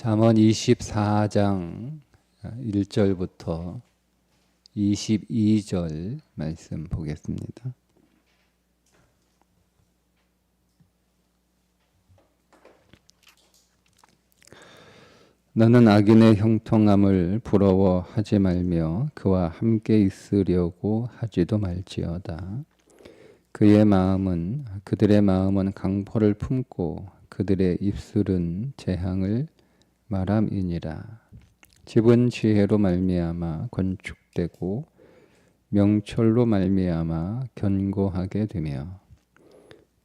잠언 24장 1절부터 22절 말씀 보겠습니다. 너는 악인의 형통함을 부러워하지 말며 그와 함께 있으려고 하지도 말지어다. 그들의 마음은 강포를 품고 그들의 입술은 재앙을 말함이니라. 집은 지혜로 말미암아 건축되고 명철로 말미암아 견고하게 되며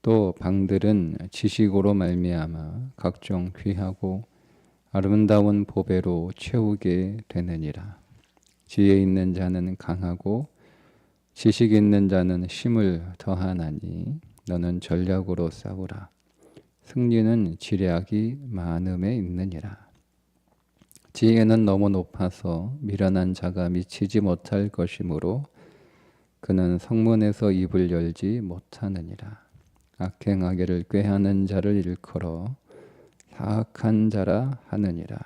또 방들은 지식으로 말미암아 각종 귀하고 아름다운 보배로 채우게 되느니라. 지혜 있는 자는 강하고 지식 있는 자는 힘을 더하나니 너는 전략으로 싸우라. 승리는 지략이 많음에 있느니라. 지혜는 너무 높아서 미련한 자가 미치지 못할 것이므로 그는 성문에서 입을 열지 못하느니라. 악행하기를 꾀하는 자를 일컬어 사악한 자라 하느니라.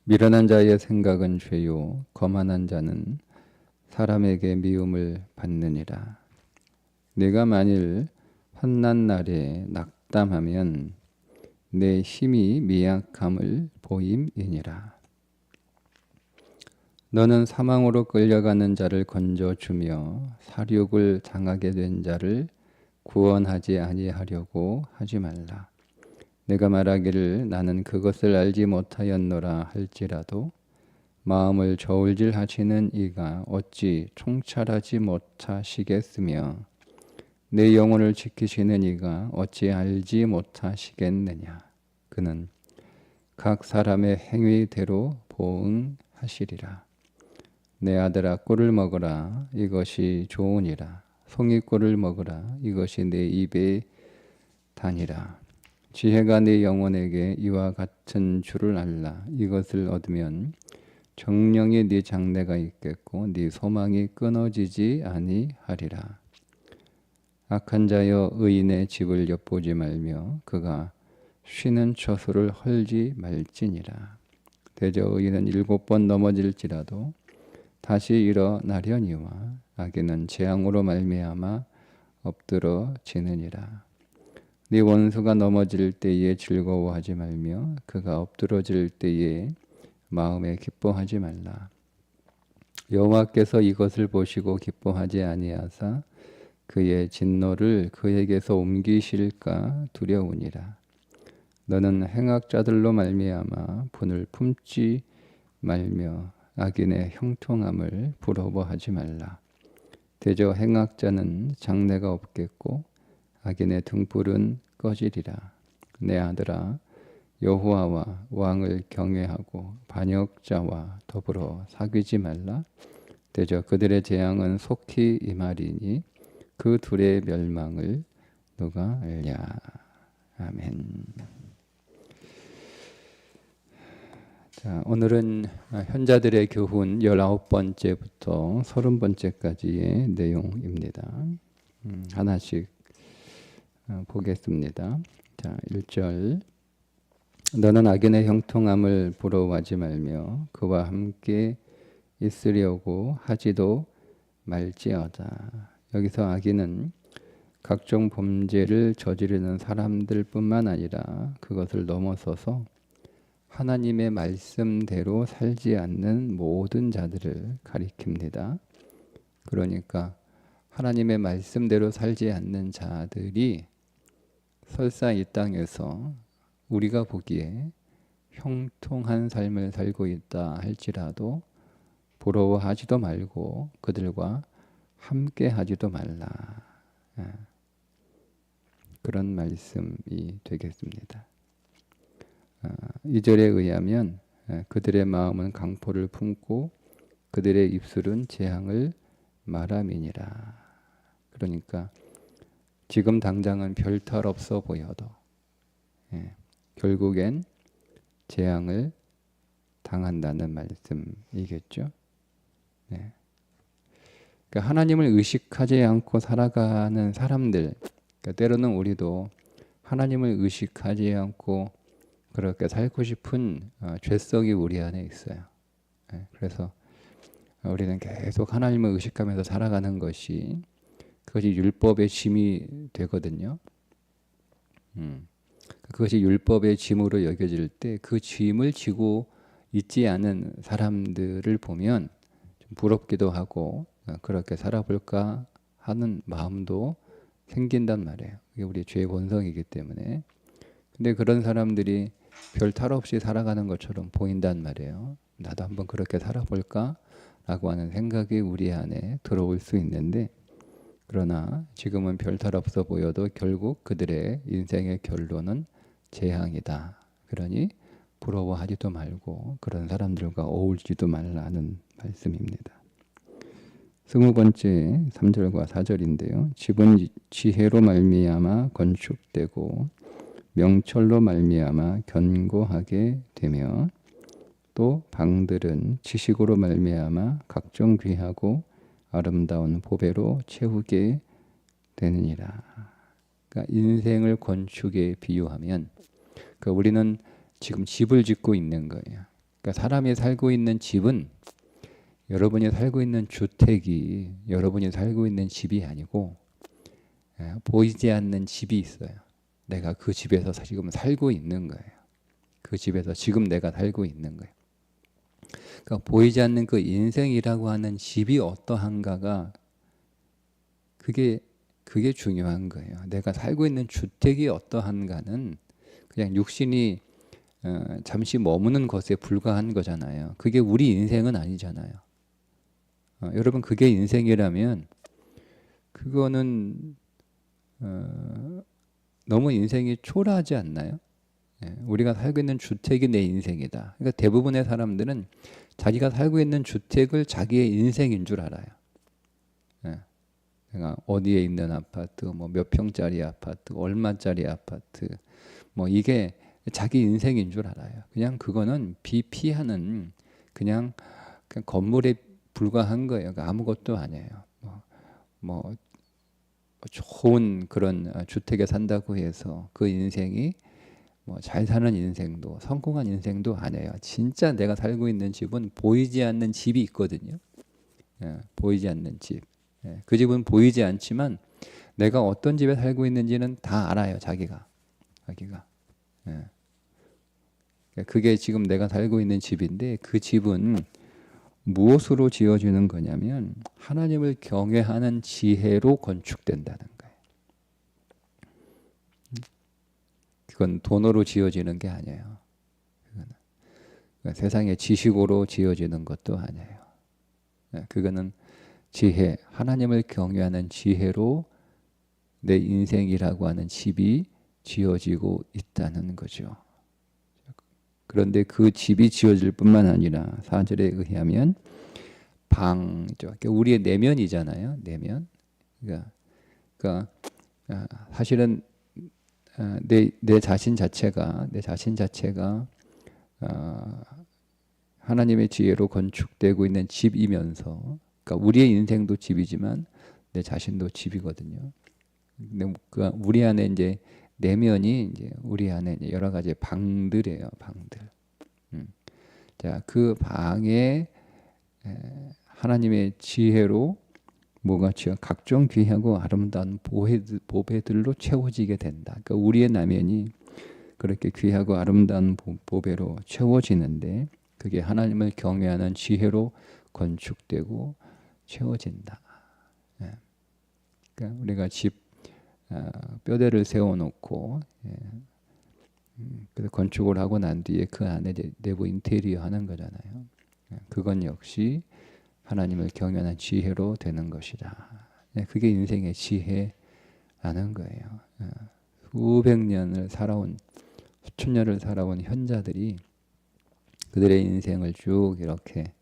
미련한 자의 생각은 죄요 거만한 자는 사람에게 미움을 받느니라. 네가 만일 환난 날에 낙담하면 내 힘이 미약함을 보임이니라. 너는 사망으로 끌려가는 자를 건져주며 사륙을 당하게 된 자를 구원하지 아니하려고 하지 말라. 내가 말하기를 나는 그것을 알지 못하였노라 할지라도 마음을 저울질하시는 이가 어찌 통찰하지 못하시겠으며 내 영혼을 지키시는 이가 어찌 알지 못하시겠느냐. 그는 각 사람의 행위대로 보응하시리라. 내 아들아 꿀을 먹으라. 이것이 좋으니라. 송이꿀을 먹으라. 이것이 내 입에 다니라. 지혜가 네 영혼에게 이와 같은 줄을 알라. 이것을 얻으면 정령이 네 장래가 있겠고 네 소망이 끊어지지 아니하리라. 악한 자여 의인의 집을 엿보지 말며 그가 쉬는 처소를 헐지 말지니라. 대저 의인은 7번 넘어질지라도 다시 일어나려니와 악인은 재앙으로 말미암아 엎드러지느니라. 네 원수가 넘어질 때에 즐거워하지 말며 그가 엎드러질 때에 마음에 기뻐하지 말라. 여호와께서 이것을 보시고 기뻐하지 아니하사 그의 진노를 그에게서 옮기실까 두려우니라. 너는 행악자들로 말미암아 분을 품지 말며 악인의 형통함을 부러워하지 말라. 대저 행악자는 장래가 없겠고 악인의 등불은 꺼지리라. 내 아들아 여호와와 왕을 경외하고 반역자와 더불어 사귀지 말라. 대저 그들의 재앙은 속히 임하리니 그 둘의 멸망을 누가 알랴. 아멘. 자, 오늘은 현자들의 교훈 19번째부터 30번째까지의 내용입니다. 하나씩 보겠습니다. 자, 1절. 너는 악인의 형통함을 부러워하지 말며 그와 함께 있으려고 하지도 말지어다. 여기서 악인은 각종 범죄를 저지르는 사람들뿐만 아니라 그것을 넘어서서 하나님의 말씀대로 살지 않는 모든 자들을 가리킵니다. 그러니까 하나님의 말씀대로 살지 않는 자들이 설사 이 땅에서 우리가 보기에 형통한 삶을 살고 있다 할지라도 부러워하지도 말고 그들과 함께 하지도 말라. 그런 말씀이 되겠습니다. 2절에 의하면 그들의 마음은 강포를 품고 그들의 입술은 재앙을 말함이니라. 그러니까 지금 당장은 별 탈 없어 보여도 결국엔 재앙을 당한다는 말씀이겠죠. 그러니까 하나님을 의식하지 않고 살아가는 사람들, 그러니까 때로는 우리도 하나님을 의식하지 않고 그렇게 살고 싶은 죄성이 우리 안에 있어요. 그래서 우리는 계속 하나님을 의식하면서 살아가는 것이 그것이 율법의 짐이 되거든요. 그것이 율법의 짐으로 여겨질 때 그 짐을 지고 있지 않은 사람들을 보면 좀 부럽기도 하고 그렇게 살아볼까 하는 마음도 생긴단 말이에요. 이게 우리 죄의 본성이기 때문에. 근데 그런 사람들이 별 탈 없이 살아가는 것처럼 보인단 말이에요. 나도 한번 그렇게 살아볼까? 라고 하는 생각이 우리 안에 들어올 수 있는데, 그러나 지금은 별 탈 없어 보여도 결국 그들의 인생의 결론은 재앙이다. 그러니 부러워하지도 말고 그런 사람들과 어울리지도 말라는 말씀입니다. 20번째 3절과 4절인데요. 집은 지혜로 말미암아 건축되고 명철로 말미암아 견고하게 되며 또 방들은 지식으로 말미암아 각종 귀하고 아름다운 보배로 채우게 되느니라. 그러니까 인생을 건축에 비유하면 우리는 지금 집을 짓고 있는 거예요. 그러니까 사람이 살고 있는 집은 여러분이 살고 있는 주택이 여러분이 살고 있는 집이 아니고 보이지 않는 집이 있어요. 내가 그 집에서 지금 살고 있는 거예요. 그 집에서 지금 내가 살고 있는 거예요. 그러니까 보이지 않는 그 인생이라고 하는 집이 어떠한가가 그게 중요한 거예요. 내가 살고 있는 주택이 어떠한가는 그냥 육신이 잠시 머무는 것에 불과한 거잖아요. 그게 우리 인생은 아니잖아요. 여러분 그게 인생이라면 그거는 너무 인생이 초라하지 않나요? 우리가 살고 있는 주택이 내 인생이다. 그러니까 대부분의 사람들은 자기가 살고 있는 주택을 자기의 인생인 줄 알아요. 내가 어디에 있는 아파트, 뭐 몇 평짜리 아파트, 얼마짜리 아파트, 뭐 이게 자기 인생인 줄 알아요. 그냥 그거는 비피하는 그냥 건물에 불과한 거예요. 아무것도 아니에요. 뭐 좋은 그런 주택에 산다고 해서 그 인생이 뭐 잘 사는 인생도 성공한 인생도 아니에요. 진짜 내가 살고 있는 집은 보이지 않는 집이 있거든요. 보이지 않는 집. 그 집은 보이지 않지만 내가 어떤 집에 살고 있는지는 다 알아요. 자기가. 그게 지금 내가 살고 있는 집인데 그 집은 무엇으로 지어지는 거냐면 하나님을 경외하는 지혜로 건축된다는 거예요. 그건 돈으로 지어지는 게 아니에요. 그러니까 세상의 지식으로 지어지는 것도 아니에요. 그거는 지혜, 하나님을 경외하는 지혜로 내 인생이라고 하는 집이 지어지고 있다는 거죠. 그런데 그 집이 지어질 뿐만 아니라 4절에 의하면 방이죠. 우리의 내면이잖아요. 내면. 그러니까 사실은 내 자신 자체가 하나님의 지혜로 건축되고 있는 집이면서, 그러니까 우리의 인생도 집이지만 내 자신도 집이거든요. 근데 우리 안에 이제 내면이 이제 우리 안에 이제 여러 가지 방들이에요. 방들. 자, 그 방에 하나님의 지혜로 뭐가 각종 귀하고 아름다운 보배들로 채워지게 된다. 그러니까 우리의 내면이 그렇게 귀하고 아름다운 보배로 채워지는데 그게 하나님을 경외하는 지혜로 건축되고 채워진다. 그러니까 우리가 집 뼈대를 세워놓고 그래서 건축을 하고 난 뒤에 그 안에 내부 인테리어 하는 거잖아요. 그건 역시 하나님을 경외하는 지혜로 되는 것이다. 그게 인생의 지혜라는 거예요. 수백 년을 살아온, 수천 년을 살아온 현자들이 그들의 인생을 쭉 이렇게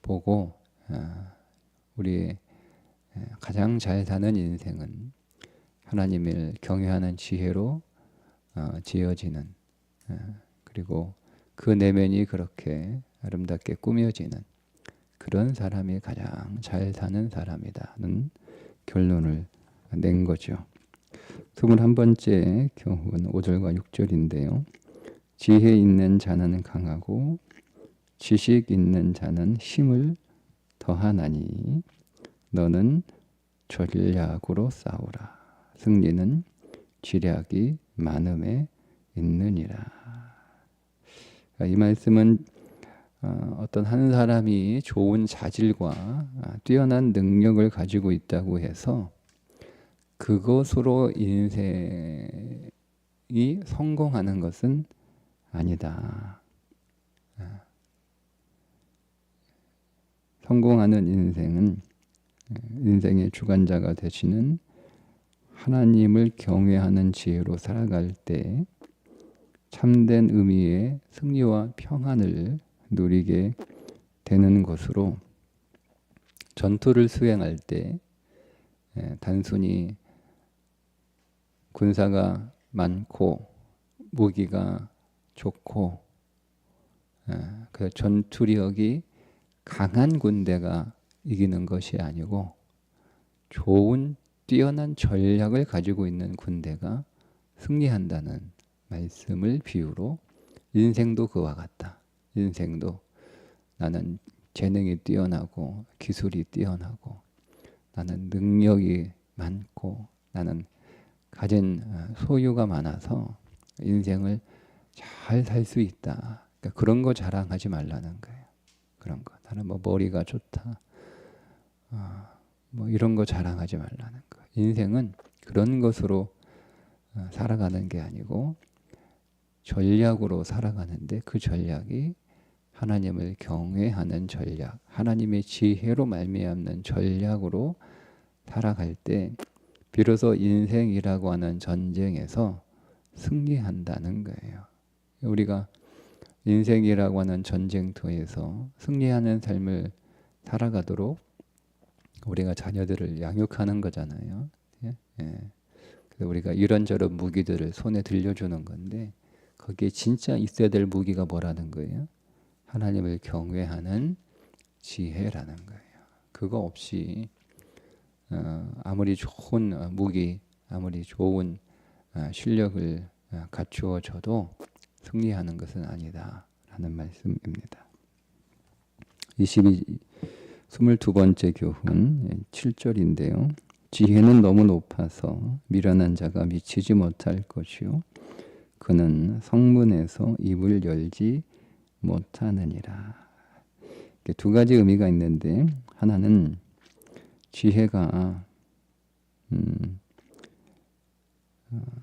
보고 우리의 가장 잘 사는 인생은 하나님을 경외하는 지혜로 지어지는, 그리고 그 내면이 그렇게 아름답게 꾸며지는 그런 사람이 가장 잘 사는 사람이다는 결론을 낸 거죠. 21번째 교훈 5절과 6절인데요. 지혜 있는 자는 강하고 지식 있는 자는 힘을 더하나니 너는 전략으로 싸우라. 승리는 지략이 많음에 있느니라. 이 말씀은 어떤 한 사람이 좋은 자질과 뛰어난 능력을 가지고 있다고 해서 그것으로 인생이 성공하는 것은 아니다. 성공하는 인생은 인생의 주관자가 되시는 하나님을 경외하는 지혜로 살아갈 때 참된 의미의 승리와 평안을 누리게 되는 것으로 전투를 수행할 때 단순히 군사가 많고 무기가 좋고 그 전투력이 강한 군대가 이기는 것이 아니고 좋은 뛰어난 전략을 가지고 있는 군대가 승리한다는 말씀을 비유로 인생도 그와 같다. 인생도 나는 재능이 뛰어나고 기술이 뛰어나고 나는 능력이 많고 나는 가진 소유가 많아서 인생을 잘 살 수 있다. 그러니까 그런 거 자랑하지 말라는 거예요. 그런 거. 나는 뭐 머리가 좋다. 뭐 이런 거 자랑하지 말라는 거. 인생은 그런 것으로 살아가는 게 아니고 전략으로 살아가는데 그 전략이 하나님을 경외하는 전략, 하나님의 지혜로 말미암는 전략으로 살아갈 때 비로소 인생이라고 하는 전쟁에서 승리한다는 거예요. 우리가 인생이라고 하는 전쟁터에서 승리하는 삶을 살아가도록 우리가 자녀들을 양육하는 거잖아요. 예? 그래서 우리가 이런저런 무기들을 손에 들려주는 건데 거기에 진짜 있어야 될 무기가 뭐라는 거예요? 하나님을 경외하는 지혜라는 거예요. 그거 없이 아무리 좋은 무기, 아무리 좋은 실력을 갖추어져도 승리하는 것은 아니다라는 말씀입니다. 22번째 교훈 7절인데요. 지혜는 너무 높아서 미련한 자가 미치지 못할 것이요 그는 성문에서 입을 열지 못하느니라. 두 가지 의미가 있는데 하나는 지혜가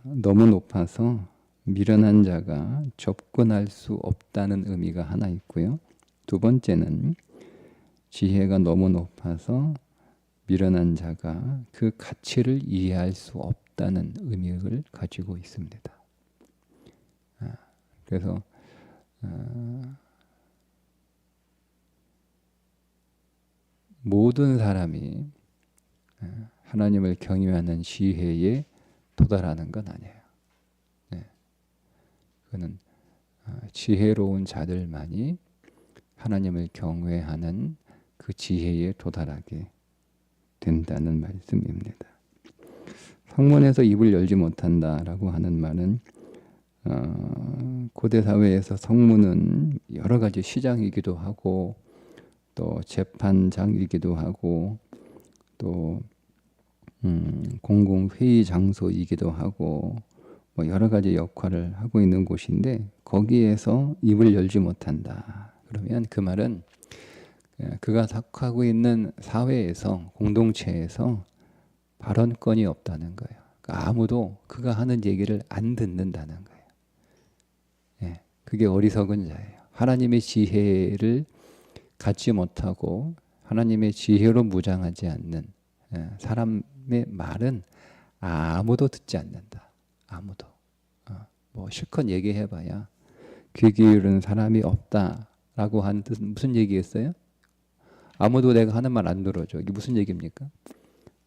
너무 높아서 미련한 자가 접근할 수 없다는 의미가 하나 있고요. 두 번째는 지혜가 너무 높아서 미련한 자가 그 가치를 이해할 수 없다는 의미를 가지고 있습니다. 그래서 모든 사람이 하나님을 경외하는 지혜에 도달하는 건 아니에요. 그는 지혜로운 자들만이 하나님을 경외하는 그 지혜에 도달하게 된다는 말씀입니다. 성문에서 입을 열지 못한다라고 하는 말은 고대 사회에서 성문은 여러 가지 시장이기도 하고 또 재판장이기도 하고 또 공공회의 장소이기도 하고 뭐 여러 가지 역할을 하고 있는 곳인데 거기에서 입을 열지 못한다. 그러면 그 말은 그가 속하고 있는 사회에서 공동체에서 발언권이 없다는 거예요. 그러니까 아무도 그가 하는 얘기를 안 듣는다는 거예요. 그게 어리석은 자예요. 하나님의 지혜를 갖지 못하고 하나님의 지혜로 무장하지 않는 사람의 말은 아무도 듣지 않는다. 아무도. 뭐 실컷 얘기해봐야 귀 기울이는 사람이 없다라고 하는 뜻은 무슨 얘기겠어요? 아무도 내가 하는 말 안 들어줘. 이게 무슨 얘기입니까?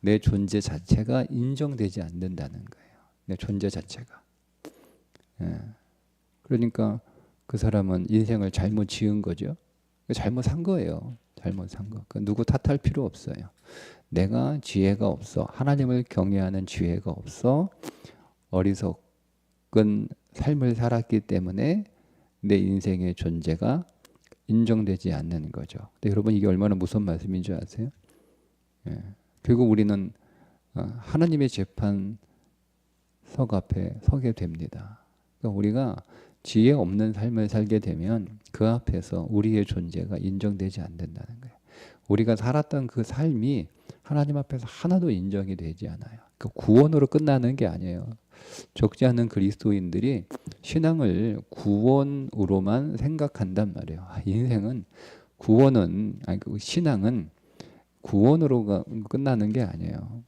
내 존재 자체가 인정되지 않는다는 거예요. 내 존재 자체가. 그러니까 그 사람은 인생을 잘못 지은 거죠. 잘못 산 거예요. 잘못 산 거. 누구 탓할 필요 없어요. 내가 지혜가 없어. 하나님을 경외하는 지혜가 없어. 어리석은 삶을 살았기 때문에 내 인생의 존재가 인정되지 않는 거죠. 근데 여러분 이게 얼마나 무서운 말씀인 줄 아세요? 예. 결국 우리는 하나님의 재판석 앞에 서게 됩니다. 그러니까 우리가 지혜 없는 삶을 살게 되면 그 앞에서 우리의 존재가 인정되지 않는다는 거예요. 우리가 살았던 그 삶이 하나님 앞에서 하나도 인정이 되지 않아요. 그 구원으로 끝나는 게 아니에요. 적지 않은 그리스도인들이 신앙을 구원으로만 생각한단 말이에요. 인생은 구원은 아니 그 신앙은 구원으로 끝나는 게 아니에요.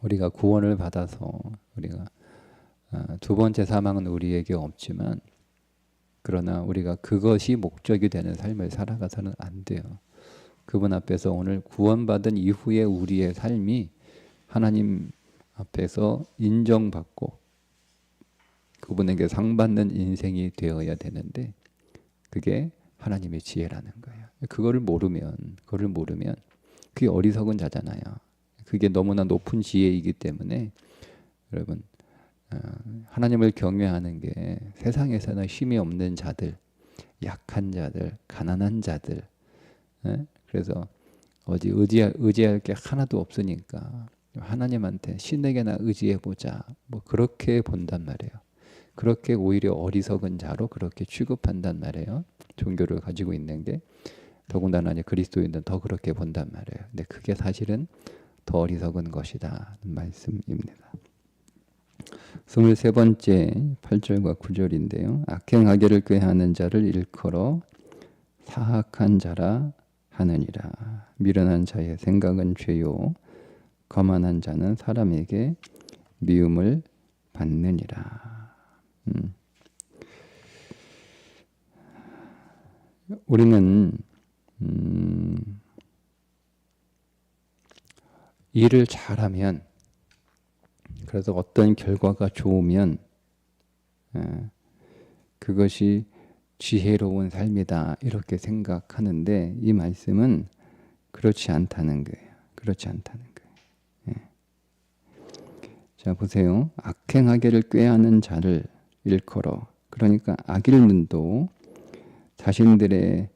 우리가 구원을 받아서 우리가 두 번째 사망은 우리에게 없지만 그러나 우리가 그것이 목적이 되는 삶을 살아가서는 안 돼요. 그분 앞에서 오늘 구원받은 이후에 우리의 삶이 하나님 앞에서 인정받고 그분에게 상받는 인생이 되어야 되는데 그게 하나님의 지혜라는 거예요. 그거를 모르면 그게 어리석은 자잖아요. 그게 너무나 높은 지혜이기 때문에 여러분 하나님을 경외하는 게 세상에서는 힘이 없는 자들, 약한 자들, 가난한 자들 그래서 어디 의지할 게 하나도 없으니까 하나님한테 신에게나 의지해보자 뭐 그렇게 본단 말이에요. 그렇게 오히려 어리석은 자로 그렇게 취급한단 말이에요. 종교를 가지고 있는 게 더군다나 그리스도인들은 더 그렇게 본단 말이에요. 근데 그게 사실은 더 어리석은 것이다 말씀입니다. 23번째 8절과 9절인데요. 악행하기를 꾀하는 자를 일컬어 사악한 자라 하느니라. 미련한 자의 생각은 죄요 거만한 자는 사람에게 미움을 받느니라. 우리는 일을 잘하면 그래서 어떤 결과가 좋으면 그것이 지혜로운 삶이다 이렇게 생각하는데 이 말씀은 그렇지 않다는 거예요. 그렇지 않다는 거예요. 자 보세요. 악행하기를 꾀하는 자를 일컬어 그러니까 악일문도 자신들의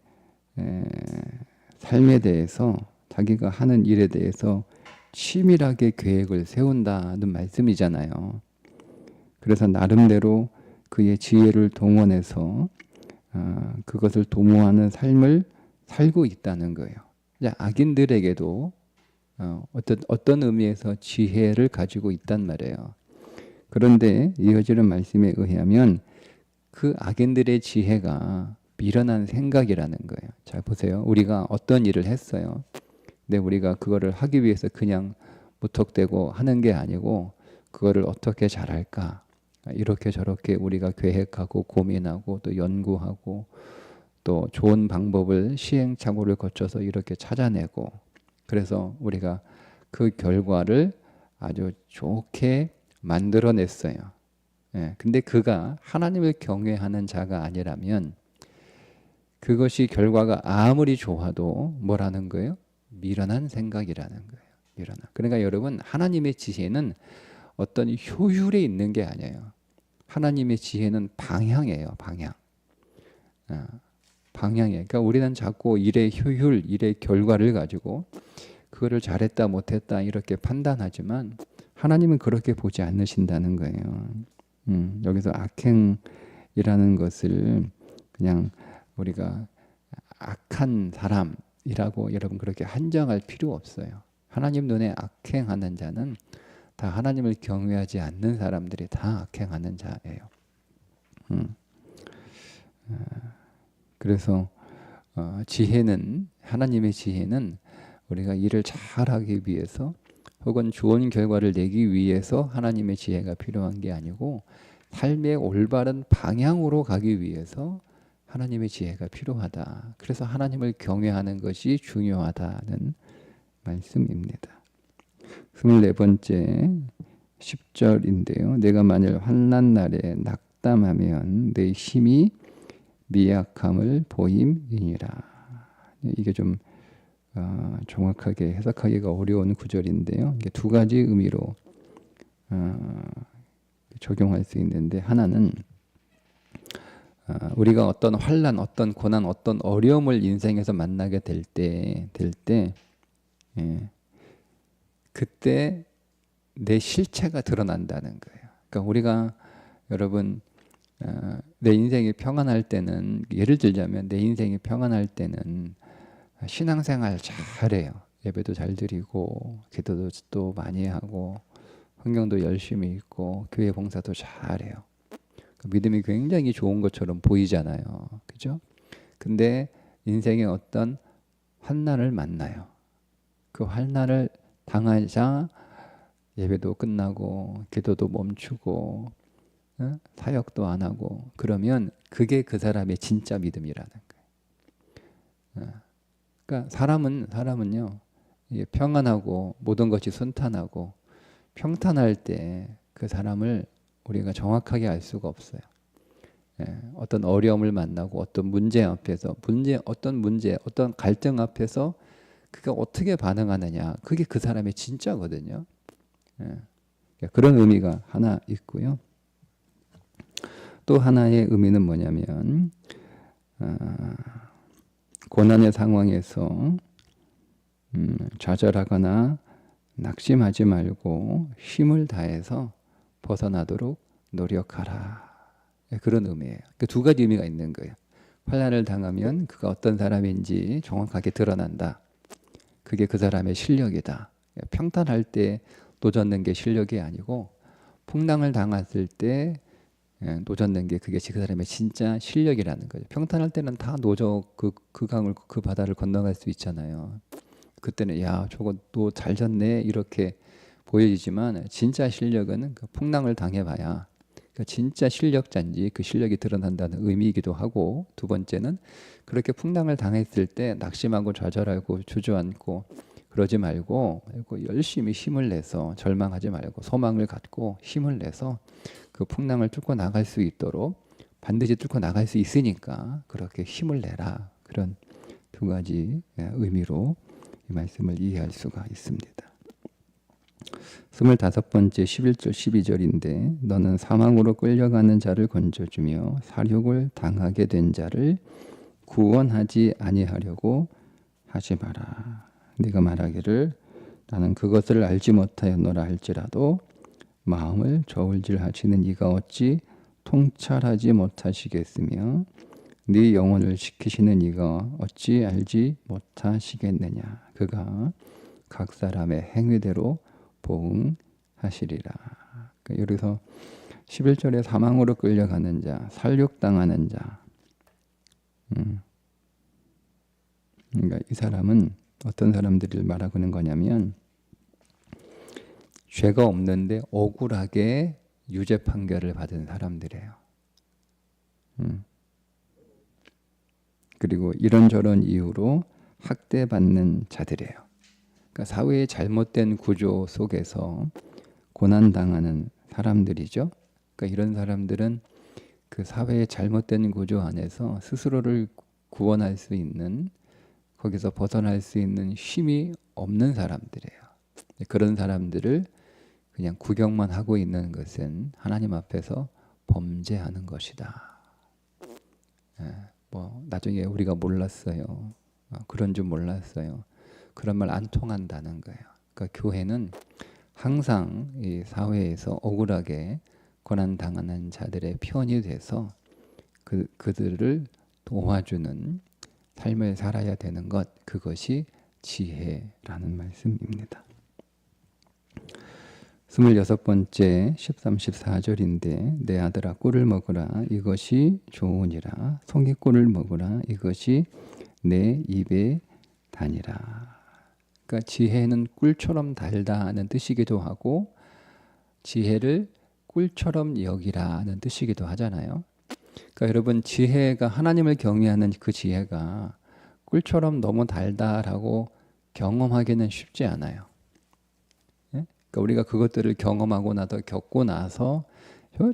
삶에 대해서 자기가 하는 일에 대해서 치밀하게 계획을 세운다는 말씀이잖아요. 그래서 나름대로 그의 지혜를 동원해서 그것을 도모하는 삶을 살고 있다는 거예요. 악인들에게도 어떤 의미에서 지혜를 가지고 있단 말이에요. 그런데 이어지는 말씀에 의하면 그 악인들의 지혜가 미련한 생각이라는 거예요. 자 보세요. 우리가 어떤 일을 했어요. 근데 우리가 그거를 하기 위해서 그냥 무턱대고 하는 게 아니고 그거를 어떻게 잘할까 이렇게 저렇게 우리가 계획하고 고민하고 또 연구하고 또 좋은 방법을 시행착오를 거쳐서 이렇게 찾아내고 그래서 우리가 그 결과를 아주 좋게 만들어냈어요. 근데 그가 하나님을 경외하는 자가 아니라면 그것이 결과가 아무리 좋아도 뭐라는 거예요? 미련한 생각이라는 거예요. 미련한. 그러니까 여러분 하나님의 지혜는 어떤 효율에 있는 게 아니에요. 하나님의 지혜는 방향이에요. 방향. 방향이에요. 그러니까 우리는 자꾸 일의 효율, 일의 결과를 가지고 그거를 잘했다 못했다 이렇게 판단하지만 하나님은 그렇게 보지 않으신다는 거예요. 여기서 악행이라는 것을 그냥 우리가 악한 사람이라고 여러분 그렇게 한정할 필요 없어요. 하나님 눈에 악행하는 자는 다 하나님을 경외하지 않는 사람들이 다 악행하는 자예요. 그래서 지혜는 하나님의 지혜는 우리가 일을 잘하기 위해서 혹은 좋은 결과를 내기 위해서 하나님의 지혜가 필요한 게 아니고 삶의 올바른 방향으로 가기 위해서 하나님의 지혜가 필요하다. 그래서 하나님을 경외하는 것이 중요하다는 말씀입니다. 24번째 10절인데요. 내가 만일 환난 날에 낙담하면 내 힘이 미약함을 보임이니라. 이게 좀 정확하게 해석하기가 어려운 구절인데요. 이게 두 가지 의미로 적용할 수 있는데 하나는 우리가 어떤 환난, 어떤 고난, 어떤 어려움을 인생에서 만나게 될 때, 예, 그때 내 실체가 드러난다는 거예요. 그러니까 우리가 여러분 내 인생이 평안할 때는, 예를 들자면 내 인생이 평안할 때는 신앙생활 잘해요. 예배도 잘 드리고 기도도 또 많이 하고 성경도 열심히 읽고 교회 봉사도 잘해요. 믿음이 굉장히 좋은 것처럼 보이잖아요. 그죠? 근데 인생에 어떤 환난을 만나요. 그 환난을 당하자 예배도 끝나고 기도도 멈추고 사역도 안 하고, 그러면 그게 그 사람의 진짜 믿음이라는 거예요. 그러니까 사람은요, 평안하고 모든 것이 순탄하고 평탄할 때 그 사람을 우리가 정확하게 알 수가 없어요. 어떤 어려움을 만나고 어떤 문제 앞에서 어떤 갈등 앞에서 그가 어떻게 반응하느냐, 그게 그 사람의 진짜거든요. 그런 의미가 하나 있고요. 또 하나의 의미는 뭐냐면 고난의 상황에서 좌절하거나 낙심하지 말고 힘을 다해서 벗어나도록 노력하라. 그런 의미예요. 그 두 가지 의미가 있는 거예요. 환난을 당하면 그가 어떤 사람인지 정확하게 드러난다. 그게 그 사람의 실력이다. 평탄할 때 노젓는 게 실력이 아니고 풍랑을 당했을 때 노젓는 게 그게 그 사람의 진짜 실력이라는 거죠. 평탄할 때는 다 그 강을 그 바다를 건너갈 수 있잖아요. 그때는 야 저거 또 잘 졌네 이렇게 보여지지만 진짜 실력은 그 풍랑을 당해봐야 그 진짜 실력자인지 그 실력이 드러난다는 의미이기도 하고, 두 번째는 그렇게 풍랑을 당했을 때 낙심하고 좌절하고 주저앉고 그러지 말고 열심히 힘을 내서, 절망하지 말고 소망을 갖고 힘을 내서 그 풍랑을 뚫고 나갈 수 있도록, 반드시 뚫고 나갈 수 있으니까 그렇게 힘을 내라. 그런 두 가지 의미로 이 말씀을 이해할 수가 있습니다. 25번째 11절 12절인데 너는 사망으로 끌려가는 자를 건져주며 사륙을 당하게 된 자를 구원하지 아니하려고 하지 마라. 네가 말하기를 나는 그것을 알지 못하였노라 할지라도 마음을 저울질하시는 이가 어찌 통찰하지 못하시겠으며 네 영혼을 지키시는 이가 어찌 알지 못하시겠느냐. 그가 각 사람의 행위대로 보응하시리라. 여기서 11절에 사망으로 끌려가는 자, 살육당하는 자. 그러니까 이 사람은 어떤 사람들을 말하고는 거냐면 죄가 없는데 억울하게 유죄 판결을 받은 사람들이에요. 그리고 이런저런 이유로 학대받는 자들이에요. 그러니까 사회의 잘못된 구조 속에서 고난당하는 사람들이죠. 그러니까 이런 사람들은 그 사회의 잘못된 구조 안에서 스스로를 구원할 수 있는, 거기서 벗어날 수 있는 힘이 없는 사람들이에요. 그런 사람들을 그냥 구경만 하고 있는 것은 하나님 앞에서 범죄하는 것이다. 나중에 우리가 몰랐어요. 그런 줄 몰랐어요. 그런 말 안 통한다는 거예요. 그러니까 교회는 항상 이 사회에서 억울하게 고난당하는 자들의 편이 돼서 그들을 도와주는 삶을 살아야 되는 것, 그것이 지혜라는 말씀입니다. 26번째 13, 14절인데 내 아들아 꿀을 먹으라 이것이 좋으니라 송이꿀을 먹으라 이것이 내 입에 다니라. 그러니까 지혜는 꿀처럼 달다는 뜻이기도 하고 지혜를 꿀처럼 여기라는 뜻이기도 하잖아요. 그러니까 여러분 지혜가, 하나님을 경외하는 그 지혜가 꿀처럼 너무 달다라고 경험하기는 쉽지 않아요. 그러니까 우리가 그것들을 경험하고 겪고 나서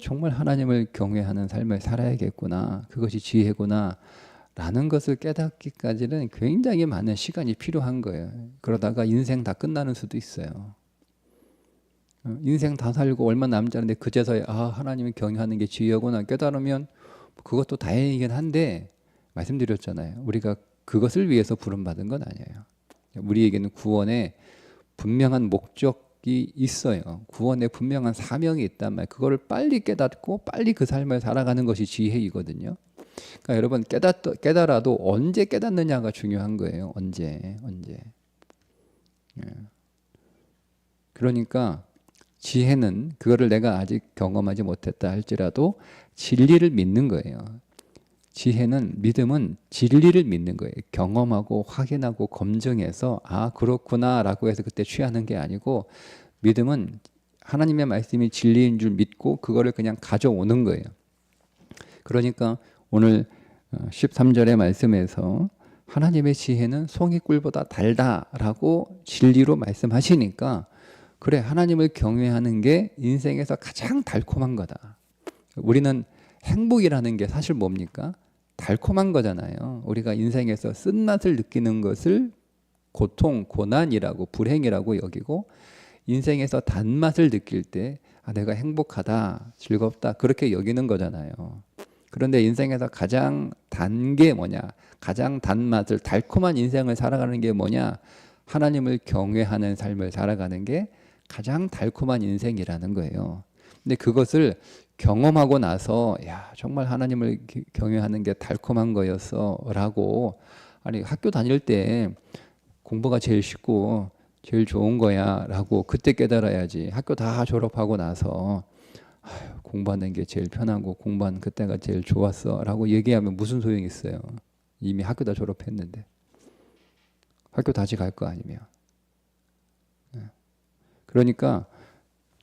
정말 하나님을 경외하는 삶을 살아야겠구나, 그것이 지혜구나 라는 것을 깨닫기까지는 굉장히 많은 시간이 필요한 거예요. 그러다가 인생 다 끝나는 수도 있어요. 인생 다 살고 얼마 남지 않은데 그제서야 하나님을 경외하는 게 지혜구나 깨달으면 그것도 다행이긴 한데 말씀드렸잖아요. 우리가 그것을 위해서 부름받은 건 아니에요. 우리에게는 구원에 분명한 목적이 있어요. 구원에 분명한 사명이 있단 말이에요. 그거를 빨리 깨닫고 빨리 그 삶을 살아가는 것이 지혜이거든요. 그러니까 여러분 깨달아도 언제 깨닫느냐가 중요한 거예요. 언제. 예. 그러니까 지혜는 그거를 내가 아직 경험하지 못했다 할지라도 진리를 믿는 거예요. 지혜는, 믿음은 진리를 믿는 거예요. 경험하고 확인하고 검증해서 아 그렇구나 라고 해서 그때 취하는 게 아니고, 믿음은 하나님의 말씀이 진리인 줄 믿고 그거를 그냥 가져오는 거예요. 그러니까 오늘 13절의 말씀에서 하나님의 지혜는 송이꿀보다 달다라고 진리로 말씀하시니까, 그래, 하나님을 경외하는 게 인생에서 가장 달콤한 거다. 우리는 행복이라는 게 사실 뭡니까? 달콤한 거잖아요. 우리가 인생에서 쓴맛을 느끼는 것을 고통, 고난이라고, 불행이라고 여기고, 인생에서 단맛을 느낄 때 아, 내가 행복하다, 즐겁다, 그렇게 여기는 거잖아요. 그런데 인생에서 가장 단 게 뭐냐? 가장 단맛을, 달콤한 인생을 살아가는 게 뭐냐? 하나님을 경외하는 삶을 살아가는 게 가장 달콤한 인생이라는 거예요. 근데 그것을 경험하고 나서 야, 정말 하나님을 경외하는 게 달콤한 거였어 라고, 아니 학교 다닐 때 공부가 제일 쉽고 제일 좋은 거야 라고 그때 깨달아야지. 학교 다 졸업하고 나서 아유, 공부하는 게 제일 편하고 공부하는 그때가 제일 좋았어 라고 얘기하면 무슨 소용이 있어요. 이미 학교 다 졸업했는데. 학교 다시 갈 거 아니면. 그러니까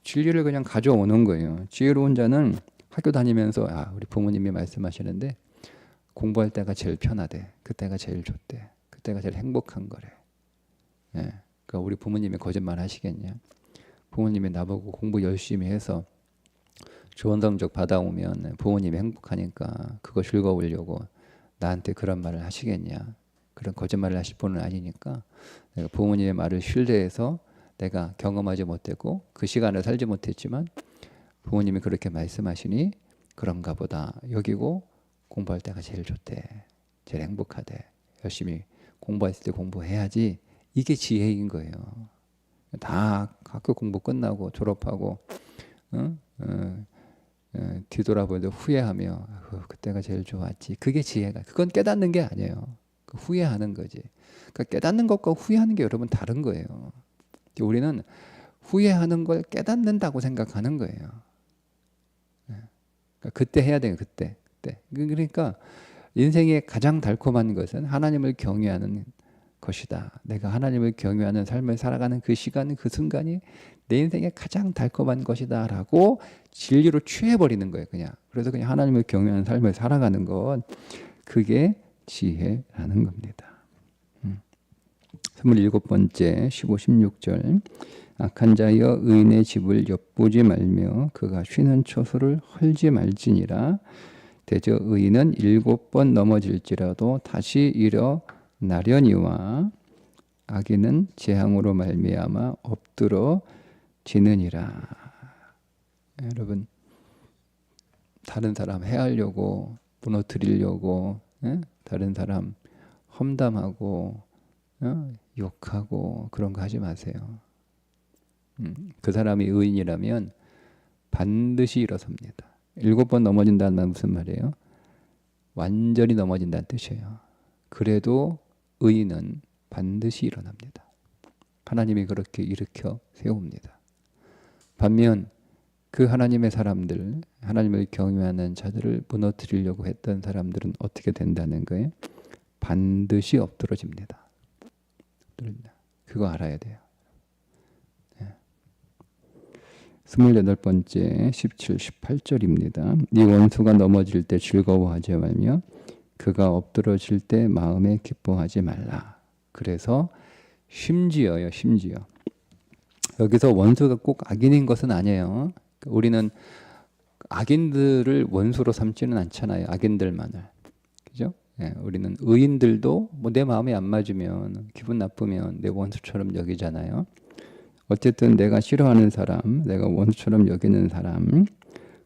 진리를 그냥 가져오는 거예요. 지혜로운 자는 학교 다니면서 아, 우리 부모님이 말씀하시는데 공부할 때가 제일 편하대. 그때가 제일 좋대. 그때가 제일 행복한 거래. 예. 그러니까 우리 부모님이 거짓말 하시겠냐? 부모님이 나보고 공부 열심히 해서 좋은 성적 받아오면 부모님이 행복하니까 그거 즐거우려고 나한테 그런 말을 하시겠냐? 그런 거짓말을 하실 분은 아니니까 내가 부모님의 말을 신뢰해서 내가 경험하지 못했고 그 시간을 살지 못했지만 부모님이 그렇게 말씀하시니 그런가 보다 여기고 공부할 때가 제일 좋대. 제일 행복하대. 열심히 공부했을 때 공부해야지. 이게 지혜인 거예요. 다 학교 공부 끝나고 졸업하고 뒤돌아보도 후회하며 그때가 제일 좋았지. 그게 지혜가. 그건 깨닫는 게 아니에요. 후회하는 거지. 그러니까 깨닫는 것과 후회하는 게 여러분 다른 거예요. 우리는 후회하는 걸 깨닫는다고 생각하는 거예요. 그러니까 그때 해야 돼요. 그때. 그러니까 인생의 가장 달콤한 것은 하나님을 경외하는 것이다. 내가 하나님을 경외하는 삶을 살아가는 그 시간, 그 순간이 내 인생의 가장 달콤한 것이다 라고 진리로 취해버리는 거예요. 그냥. 그래서 그냥 하나님을 경외하는 삶을 살아가는 것, 그게 지혜라는 겁니다. 27번째 15, 16절 악한 자여 의인의 집을 엿보지 말며 그가 쉬는 처소를 헐지 말지니라. 대저 의인은 7번 넘어질지라도 다시 일어나려니와 악인은 재앙으로 말미암아 엎드러지느니라. 여러분, 다른 사람 해하려고 무너뜨리려고 다른 사람 험담하고 욕하고 그런 거 하지 마세요. 그 사람이 의인이라면 반드시 일어섭니다. 7번 넘어진다는 말 무슨 말이에요? 완전히 넘어진다는 뜻이에요. 그래도 의인은 반드시 일어납니다. 하나님이 그렇게 일으켜 세웁니다. 반면 그 하나님의 사람들, 하나님을 경외하는 자들을 무너뜨리려고 했던 사람들은 어떻게 된다는 거예요? 반드시 엎드러집니다. 그거 알아야 돼요. 28번째 17, 18절입니다. 네 원수가 넘어질 때 즐거워하지 말며 그가 엎드러질 때 마음에 기뻐하지 말라. 그래서 심지어요. 여기서 원수가 꼭 악인인 것은 아니에요. 우리는 악인들을 원수로 삼지는 않잖아요. 악인들만을. 그죠? 예, 우리는 의인들도 뭐 내 마음에 안 맞으면 기분 나쁘면 내 원수처럼 여기잖아요. 어쨌든 내가 싫어하는 사람, 내가 원수처럼 여기는 사람,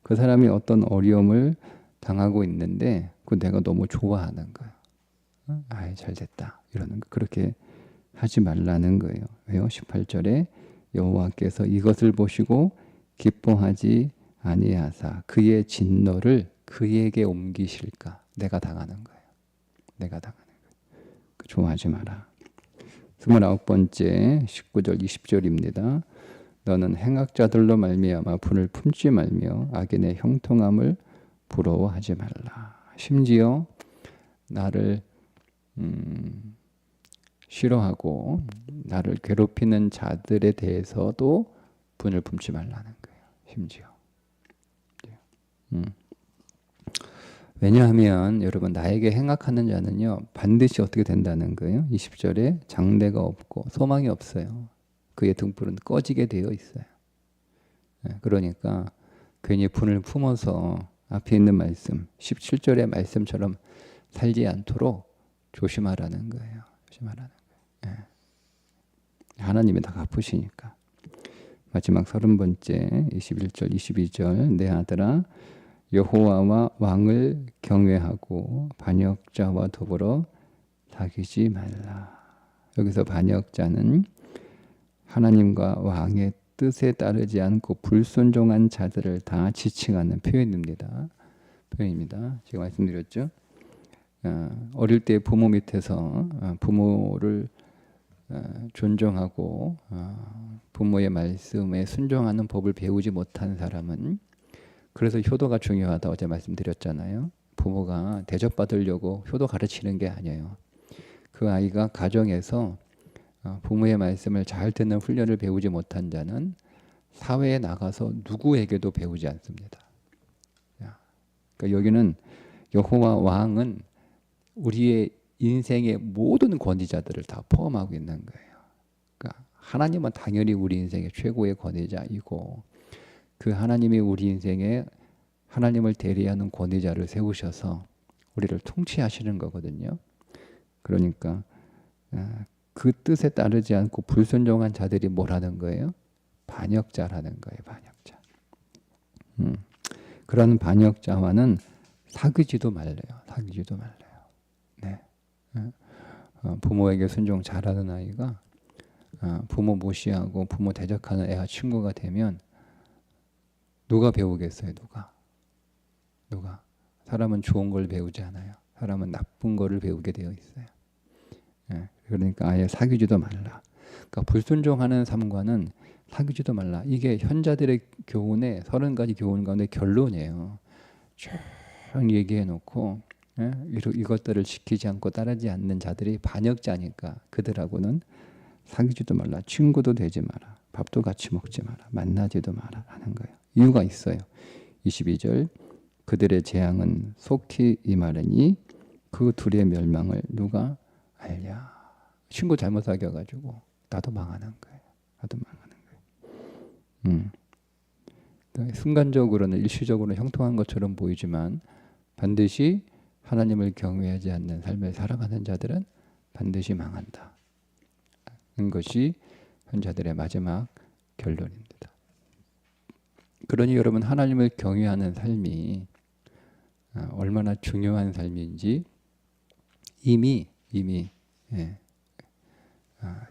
그 사람이 어떤 어려움을 당하고 있는데 그 내가 너무 좋아하는 거예요. 아이 잘 됐다 이러는 거. 그렇게 하지 말라는 거예요. 왜요? 18절에 여호와께서 이것을 보시고 기뻐하지 아니하사 그의 진노를 그에게 옮기실까? 내가 당하는 거예요. 내가 당하는 거예요. 좋아하지 마라. 29번째 19절 20절입니다. 너는 행악자들로 말미암아 분을 품지 말며 악인의 형통함을 부러워하지 말라. 심지어 나를 싫어하고 나를 괴롭히는 자들에 대해서도 분을 품지 말라는 거예요. 심지어. 왜냐하면 여러분 나에게 행악하는 자는요 반드시 어떻게 된다는 거예요. 20절에 장래가 없고 소망이 없어요. 그의 등불은 꺼지게 되어 있어요. 그러니까 괜히 분을 품어서 앞에 있는 말씀 17절의 말씀처럼 살지 않도록 조심하라는 거예요. 조심하라는 거예요. 하나님이 다 갚으시니까. 마지막 30번째 21절 22절 내 아들아 여호와와 왕을 경외하고 반역자와 더불어 사귀지 말라. 여기서 반역자는 하나님과 왕의 뜻에 따르지 않고 불순종한 자들을 다 지칭하는 표현입니다. 제가 말씀드렸죠. 어릴 때 부모 밑에서 부모를 존중하고 부모의 말씀에 순종하는 법을 배우지 못한 사람은 그래서 효도가 중요하다 어제 말씀드렸잖아요. 부모가 대접받으려고 효도 가르치는 게 아니에요. 그 아이가 가정에서 부모의 말씀을 잘 듣는 훈련을 배우지 못한 자는 사회에 나가서 누구에게도 배우지 않습니다. 그러니까 여기는 여호와 왕은 우리의 인생의 모든 권위자들을 다 포함하고 있는 거예요. 그러니까 하나님은 당연히 우리 인생의 최고의 권위자이고 그 하나님이 우리 인생에 하나님을 대리하는 권위자를 세우셔서 우리를 통치하시는 거거든요. 그러니까 그 뜻에 따르지 않고 불순종한 자들이 뭐라는 거예요? 반역자라는 거예요. 반역자. 그런 반역자와는 사귀지도 말래요. 사귀지도 말래요. 네. 부모에게 순종 잘하는 아이가 부모 무시하고 부모 대적하는 애와 친구가 되면 누가 배우겠어요? 누가? 사람은 좋은 걸 배우지 않아요. 사람은 나쁜 거를 배우게 되어 있어요. 그러니까 아예 사귀지도 말라. 그러니까 불순종하는 삶과는 사귀지도 말라. 이게 현자들의 교훈의 30가지 교훈 가운데 결론이에요. 쭉 얘기해 놓고 이것들을 지키지 않고 따르지 않는 자들이 반역자니까 그들하고는 사귀지도 말라. 친구도 되지 마라. 밥도 같이 먹지 마라. 만나지도 마라 하는 거예요. 이유가 있어요. 22절 그들의 재앙은 속히 임하리니 그 둘의 멸망을 누가 알랴. 친구 잘못 사귀어가지고 나도 망하는 거예요. 나도 망하는 거예요. 그러니까 순간적으로는 일시적으로 형통한 것처럼 보이지만 반드시 하나님을 경외하지 않는 삶을 살아가는 자들은 반드시 망한다. 는 것이 현자들의 마지막 결론입니다. 그러니 여러분 하나님을 경외하는 삶이 얼마나 중요한 삶인지 이미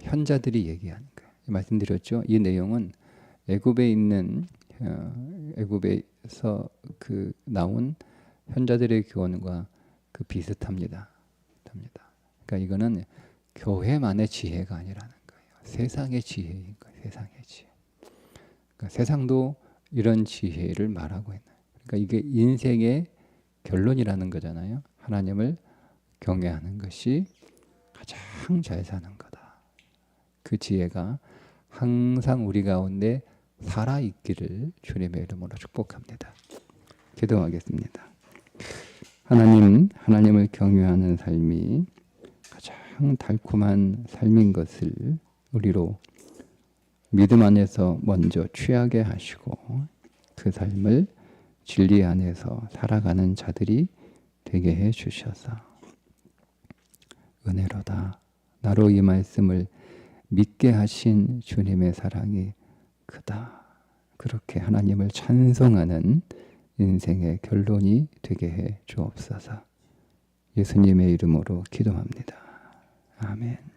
현자들이 얘기하는 거예요. 말씀드렸죠. 이 내용은 애굽에 있는 애굽에서 그 나온 현자들의 교훈과 그 비슷합니다. 그러니까 이거는 교회만의 지혜가 아니라는 거예요. 세상의 지혜인 거예요. 세상의 지혜. 그러니까 세상도 이런 지혜를 말하고 있는. 그러니까 이게 인생의 결론이라는 거잖아요. 하나님을 경외하는 것이 가장 잘 사는 거다. 그 지혜가 항상 우리 가운데 살아있기를 주님의 이름으로 축복합니다. 기도하겠습니다. 하나님을 경외하는 삶이 가장 달콤한 삶인 것을 우리로 믿음 안에서 먼저 취하게 하시고 그 삶을 진리 안에서 살아가는 자들이 되게 해 주셔서 은혜로다. 나로 이 말씀을 믿게 하신 주님의 사랑이 크다. 그렇게 하나님을 찬송하는 인생의 결론이 되게 해 주옵소서. 예수님의 이름으로 기도합니다. 아멘.